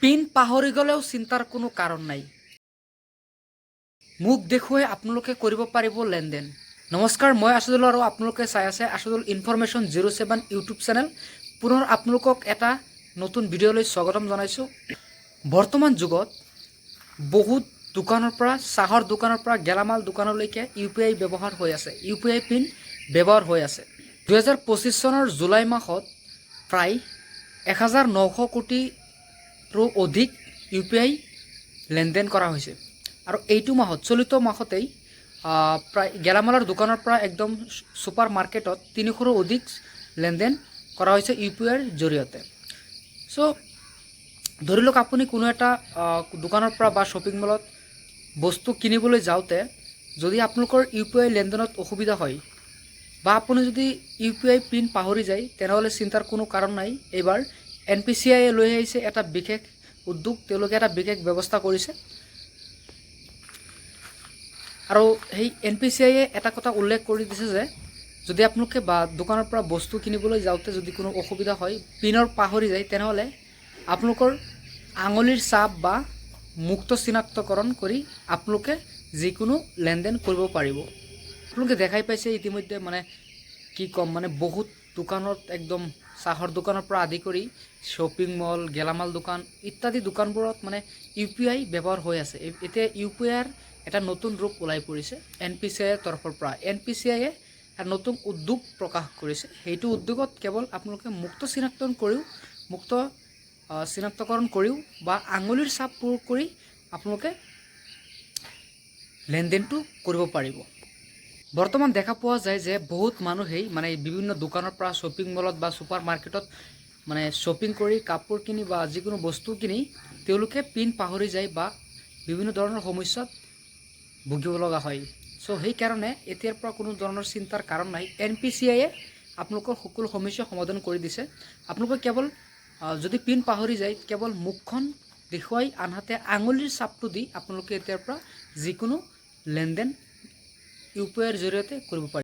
Pin পাহৰি গ'লেও চিন্তাৰ কোনো কাৰণ নাই। মোক দেখুৱাই আপোনালোকে কৰিব পাৰিব লেনদেন। নমস্কাৰ, মই আছাদুল আৰু আপোনালোকে চাই আছে আছাদুল ইনফৰমেশ্যন 07 ইউটিউব চেনেল। পুনৰ আপোনালোকক এটা নতুন ভিডিঅ'লৈ স্বাগতম জনাইছোঁ। বৰ্তমান যুগত বহুত দোকানৰ পৰা চাহৰ দোকানৰ পৰা গেলামাল দোকানলৈকে UPI ব্যৱহাৰ হৈ আছে, UPI পিন ব্যৱহাৰ হৈ আছে। 2025 চনৰ জুলাই মাহত প্ৰায় 1900 কোটিৰো অধিক UPI লেনদেন কৰা হৈছে। আৰু এইটো মাহত চলিত মাহতেই প্ৰায় গেলামালৰ দোকানৰ পৰা একদম ছুপাৰ মাৰ্কেটত 300ৰো অধিক লেনদেন কৰা হৈছে UPIৰ জৰিয়তে। চ' ধৰি লওক আপুনি কোনো এটা দোকানৰ পৰা বা শ্বপিং মলত বস্তু কিনিবলৈ যাওঁতে যদি আপোনালোকৰ UPI লেনদেনত অসুবিধা হয় বা আপুনি যদি UPI পিন পাহৰি যায়, তেনেহ'লে চিন্তাৰ কোনো কাৰণ নাই। এইবাৰ NPCI লৈ আহিছে এটা বিশেষ উদ্যোগ, তেওঁলোকে এটা বিশেষ ব্যৱস্থা কৰিছে। আৰু সেই NPCI এটা কথা উল্লেখ কৰি দিছে যে যদি আপোনালোকে বা দোকানৰ পৰা বস্তু কিনিবলৈ যাওঁতে যদি কোনো অসুবিধা হয়, পিনৰ পাহৰি যায়, তেনেহ'লে আপোনালোকৰ আঙুলিৰ ছাপ বা মুক্ত চিনাক্তকৰণ কৰি আপোনালোকে যিকোনো লেনদেন কৰিব পাৰিব। আপোনালোকে দেখাই পাইছে ইতিমধ্যে, মানে কি ক'ম, মানে বহুত দোকানত একদম চাহৰ দোকানৰ পৰা আদি কৰি শ্বপিং মল, গেলামাল দোকান ইত্যাদি দোকানবোৰত মানে UPI ব্যৱহাৰ হৈ আছে। এতিয়া UPIৰ এটা নতুন ৰূপ ওলাই পৰিছে NPCIৰ তৰফৰ পৰা। NPCIয়ে এটা নতুন উদ্যোগ প্ৰকাশ কৰিছে। সেইটো উদ্যোগত কেৱল আপোনালোকে মুক্ত চিনাক্তকৰণ কৰিও বা আঙুলিৰ ছাপ প্ৰয়োগ কৰি আপোনালোকে লেনদেনটো কৰিব পাৰিব। বৰ্তমান দেখা পোৱা যায় যে বহুত মানুহেই মানে বিভিন্ন দোকানৰ পৰা শ্বপিং মলত বা ছুপাৰ মাৰ্কেটত মানে শ্বপিং কৰি কাপোৰ কিনি বা যিকোনো বস্তু কিনি তেওঁলোকে পিন পাহৰি যায় বা বিভিন্ন ধৰণৰ সমস্যাত ভুগিব লগা হয়। চ' সেইকাৰণে এতিয়াৰ পৰা কোনো ধৰণৰ চিন্তাৰ কাৰণ নাই। NPCIয়ে আপোনালোকৰ সকলো সমস্যা সমাধান কৰি দিছে। আপোনালোকে কেৱল যদি পিন পাহৰি যায়, কেৱল মুখখন দেখুৱাই আনহাতে আঙুলিৰ ছাপটো দি আপোনালোকে এতিয়াৰ পৰা যিকোনো লেনদেন UPIৰ জৰিয়তে কৰিব পাৰিব।